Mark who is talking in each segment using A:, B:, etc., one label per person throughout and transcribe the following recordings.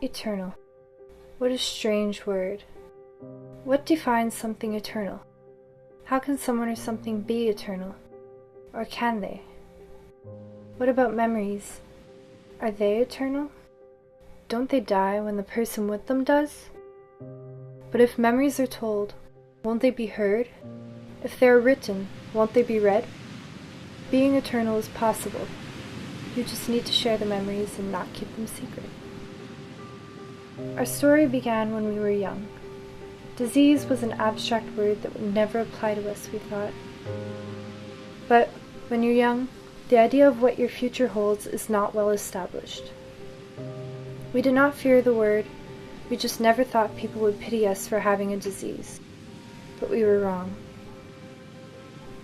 A: Eternal. What a strange word. What defines something eternal? How can someone or something be eternal? Or can they? What about memories? Are they eternal? Don't they die when the person with them does? But if memories are told, won't they be heard? If they are written, won't they be read? Being eternal is possible. You just need to share the memories and not keep them secret. Our story began when we were young. Disease was an abstract word that would never apply to us, we thought. But when you're young, the idea of what your future holds is not well established. We did not fear the word, we just never thought people would pity us for having a disease. But we were wrong.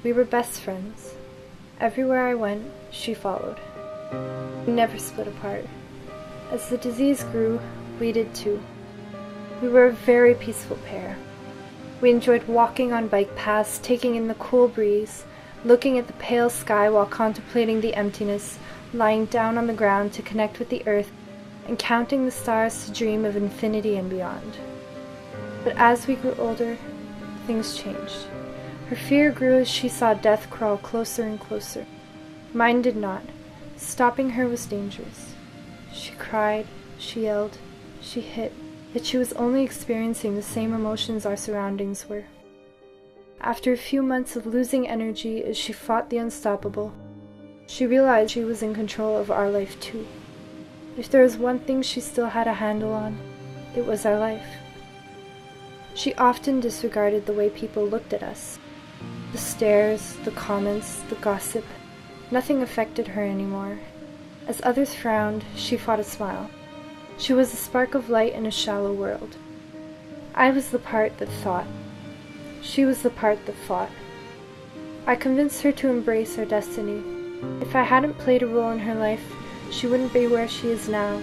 A: We were best friends. Everywhere I went, she followed. We never split apart. As the disease grew, we did too. We were a very peaceful pair. We enjoyed walking on bike paths, taking in the cool breeze, looking at the pale sky while contemplating the emptiness, lying down on the ground to connect with the earth, and counting the stars to dream of infinity and beyond. But as we grew older, things changed. Her fear grew as she saw death crawl closer and closer. Mine did not. Stopping her was dangerous. She cried, she yelled, she hit, yet she was only experiencing the same emotions our surroundings were. After a few months of losing energy as she fought the unstoppable, she realized she was in control of our life too. If there was one thing she still had a handle on, it was our life. She often disregarded the way people looked at us. The stares, the comments, the gossip, nothing affected her anymore. As others frowned, she fought a smile. She was a spark of light in a shallow world. I was the part that thought. She was the part that fought. I convinced her to embrace her destiny. If I hadn't played a role in her life, she wouldn't be where she is now.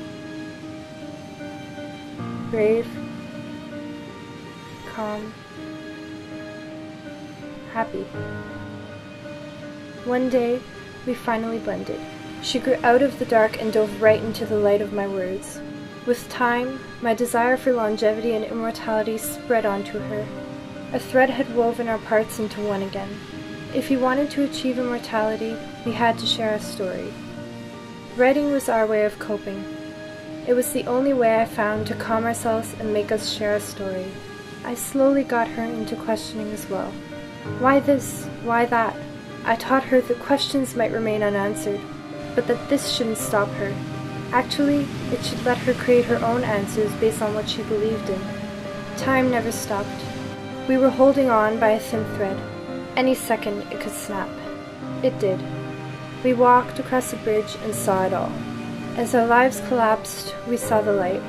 A: Brave, calm, happy. One day, we finally blended. She grew out of the dark and dove right into the light of my words. With time, my desire for longevity and immortality spread onto her. A thread had woven our parts into one again. If we wanted to achieve immortality, we had to share a story. Writing was our way of coping. It was the only way I found to calm ourselves and make us share a story. I slowly got her into questioning as well. Why this? Why that? I taught her that questions might remain unanswered, but that this shouldn't stop her. Actually, it should let her create her own answers based on what she believed in. Time never stopped. We were holding on by a thin thread. Any second it could snap. It did. We walked across the bridge and saw it all. As our lives collapsed, we saw the light.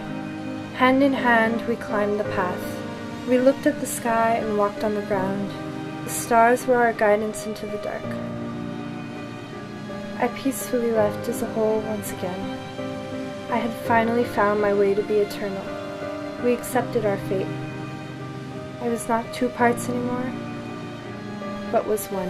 A: Hand in hand, we climbed the path. We looked at the sky and walked on the ground. The stars were our guidance into the dark. I peacefully left as a whole once again. I had finally found my way to be eternal. We accepted our fate. I was not two parts anymore, but was one.